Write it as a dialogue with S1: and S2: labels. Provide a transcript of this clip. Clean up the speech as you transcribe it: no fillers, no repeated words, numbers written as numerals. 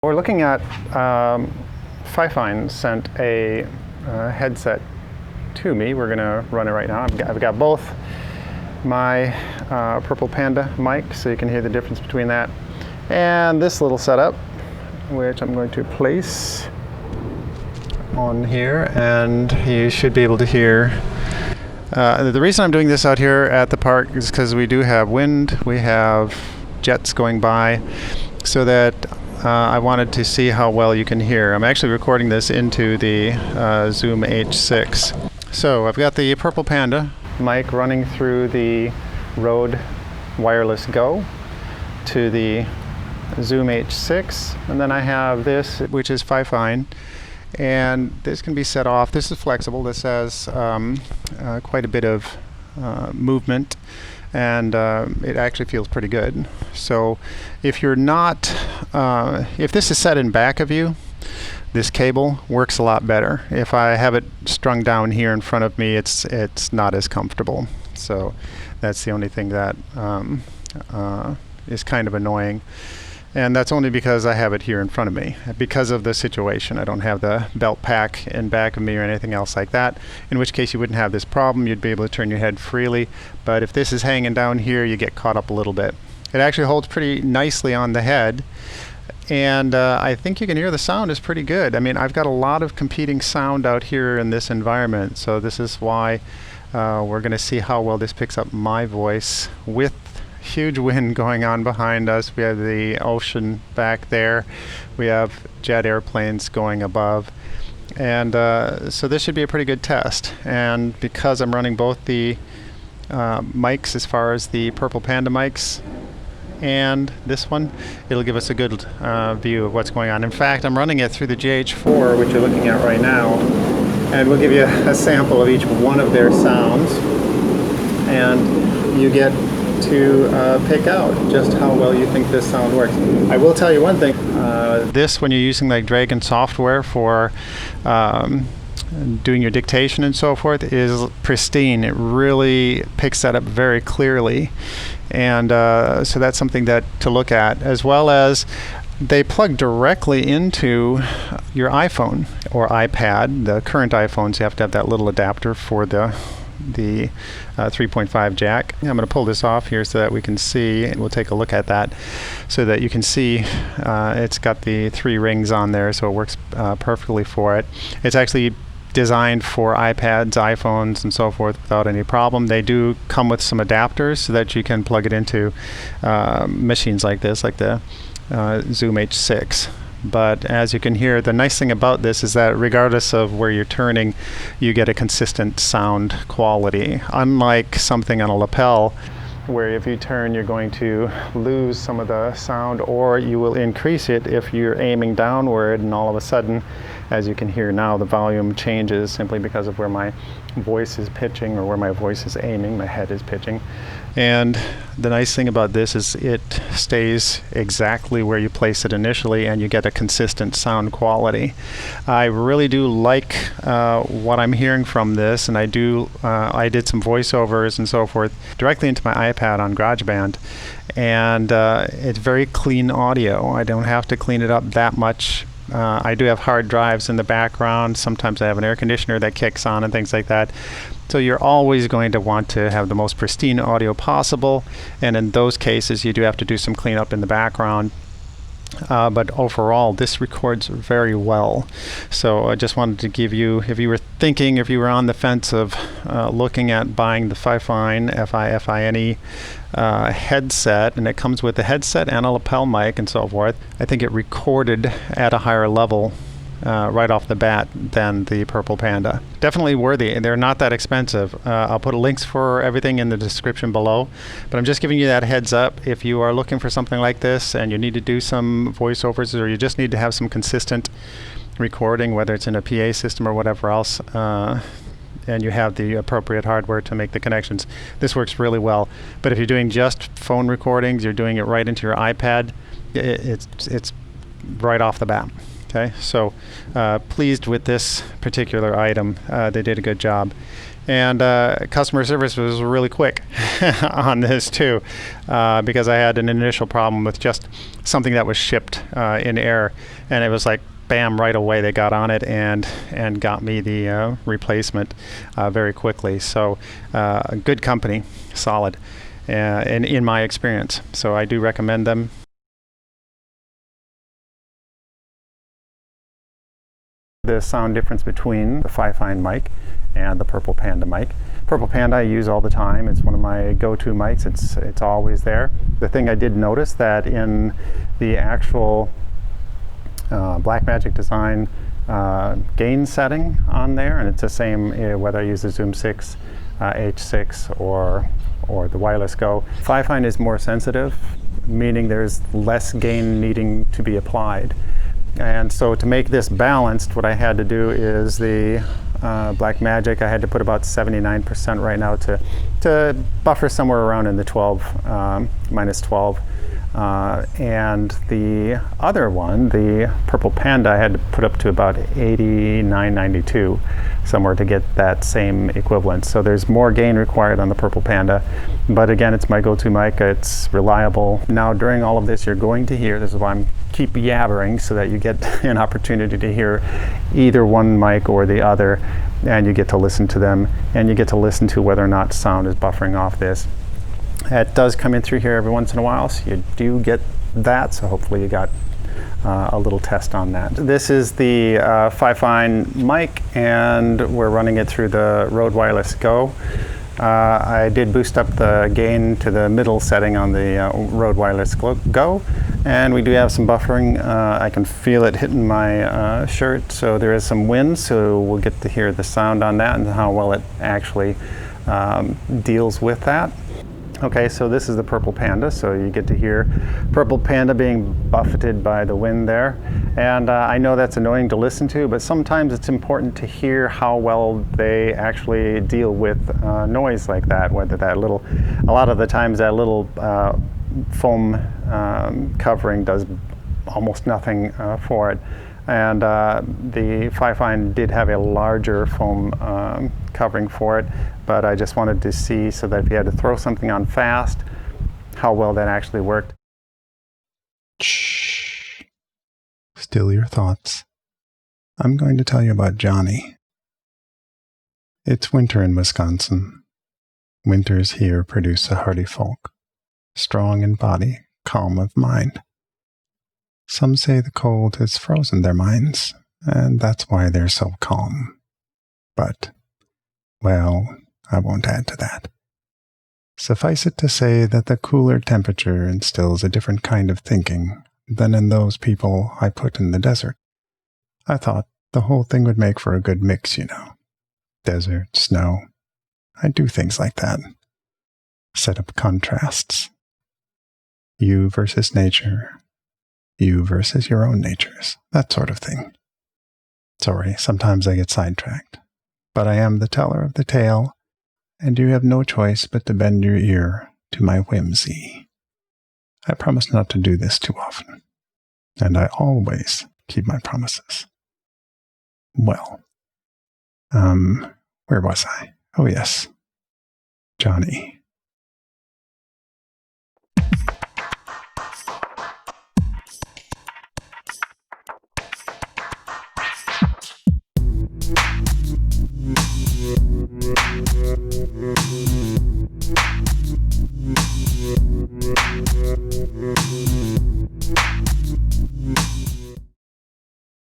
S1: We're looking at Fifine sent a headset to me. We're going to run it right now. I've got both my Purple Panda mic, so you can hear the difference between that and this little setup, which I'm going to place on here, and you should be able to hear. The reason I'm doing this out here at the park is because we do have wind, we have jets going by, so that I wanted to see how well you can hear. I'm actually recording this into the Zoom H6. So I've got the Purple Panda mic running through the Rode Wireless Go to the Zoom H6, and then I have this, which is Fifine, and this can be set off. This is flexible. This has quite a bit of movement, and it actually feels pretty good. So if you're not, if this is set in back of you, this cable works a lot better. If I have it strung down here in front of me, it's not as comfortable. So that's the only thing that is kind of annoying. And that's only because I have it here in front of me. Because of the situation, I don't have the belt pack in back of me or anything else like that, in which case you wouldn't have this problem. You'd be able to turn your head freely. But if this is hanging down here, you get caught up a little bit. It actually holds pretty nicely on the head, and I think you can hear the sound is pretty good. I mean, I've got a lot of competing sound out here in this environment, so this is why we're going to see how well this picks up my voice with huge wind going on behind us. We have the ocean back there. We have jet airplanes going above. And so this should be a pretty good test. And because I'm running both the mics, as far as the Purple Panda mics and this one, it'll give us a good view of what's going on. In fact, I'm running it through the GH4, which you're looking at right now, and we'll give you a sample of each one of their sounds, and you get to pick out just how well you think this sound works. I will tell you one thing. This, when you're using like Dragon software for doing your dictation and so forth, is pristine. It really picks that up very clearly. And so that's something that to look at, as well as they plug directly into your iPhone or iPad. The current iPhones, you have to have that little adapter for the 3.5 jack. I'm going to pull this off here so that we can see, and we'll take a look at that so that you can see it's got the 3 rings on there, so it works perfectly for it. It's actually designed for iPads, iPhones, and so forth without any problem. They do come with some adapters so that you can plug it into machines like this, like the Zoom H6. But as you can hear, the nice thing about this is that regardless of where you're turning, you get a consistent sound quality. Unlike something on a lapel, where if you turn, you're going to lose some of the sound, or you will increase it if you're aiming downward, and all of a sudden, as you can hear now, the volume changes simply because of where my voice is pitching, or where my voice is aiming, my head is pitching. And the nice thing about this is it stays exactly where you place it initially, and you get a consistent sound quality. I really do like what I'm hearing from this, and I did some voiceovers and so forth directly into my iPad on GarageBand, and it's very clean audio. I don't have to clean it up that much. I do have hard drives in the background. Sometimes I have an air conditioner that kicks on and things like that. So you're always going to want to have the most pristine audio possible, and in those cases you do have to do some cleanup in the background. But overall, this records very well. So I just wanted to give you, if you were on the fence of looking at buying the Fifine, Fifine headset, and it comes with a headset and a lapel mic and so forth, I think it recorded at a higher level right off the bat than the Purple Panda. Definitely worthy, and they're not that expensive. I'll put links for everything in the description below, but I'm just giving you that heads up. If you are looking for something like this and you need to do some voiceovers, or you just need to have some consistent recording, whether it's in a PA system or whatever else, and you have the appropriate hardware to make the connections, this works really well. But if you're doing just phone recordings, you're doing it right into your iPad, it's right off the bat. Okay, so pleased with this particular item. They did a good job. And customer service was really quick on this too, because I had an initial problem with just something that was shipped in error, and it was like, bam, right away they got on it and got me the replacement very quickly. So a good company, solid, in my experience. So I do recommend them. The sound difference between the Fifine mic and the Purple Panda mic. Purple Panda I use all the time. It's one of my go-to mics. It's always there. The thing I did notice that in the actual Blackmagic Design gain setting on there, and it's the same whether I use the Zoom 6, H6, or the Wireless Go. Fifine is more sensitive, meaning there's less gain needing to be applied. And so to make this balanced, what I had to do is the Blackmagic, I had to put about 79% right now to buffer somewhere around in the 12, minus 12. And the other one, the Purple Panda, I had to put up to about 89.92 somewhere to get that same equivalent. So there's more gain required on the Purple Panda, but again, it's my go-to mic. It's reliable. Now during all of this, you're going to hear, this is why I'm keep yabbering, so that you get an opportunity to hear either one mic or the other, and you get to listen to them, and you get to listen to whether or not sound is buffering off this. It does come in through here every once in a while, so you do get that, so hopefully you got a little test on that. This is the Fifine mic, and we're running it through the Rode Wireless Go. I did boost up the gain to the middle setting on the Rode Wireless Go, and we do have some buffering. I can feel it hitting my shirt, so there is some wind, so we'll get to hear the sound on that and how well it actually deals with that. Okay, so this is the Purple Panda, so you get to hear Purple Panda being buffeted by the wind there. And I know that's annoying to listen to, but sometimes it's important to hear how well they actually deal with noise like that, whether that little, a lot of the times that little foam covering does almost nothing for it. And the Fifine did have a larger foam covering for it, but I just wanted to see, so that if you had to throw something on fast, how well that actually worked.
S2: Shh. Still your thoughts. I'm going to tell you about Johnny. It's winter in Wisconsin. Winters here produce a hardy folk, strong in body, calm of mind. Some say the cold has frozen their minds, and that's why they're so calm. But, well, I won't add to that. Suffice it to say that the cooler temperature instills a different kind of thinking than in those people I put in the desert. I thought the whole thing would make for a good mix, you know. Desert, snow. I do things like that. Set up contrasts. You versus nature. You versus your own natures. That sort of thing. Sorry, sometimes I get sidetracked. But I am the teller of the tale, and you have no choice but to bend your ear to my whimsy. I promise not to do this too often, and I always keep my promises. Well, where was I? Oh yes, Johnny.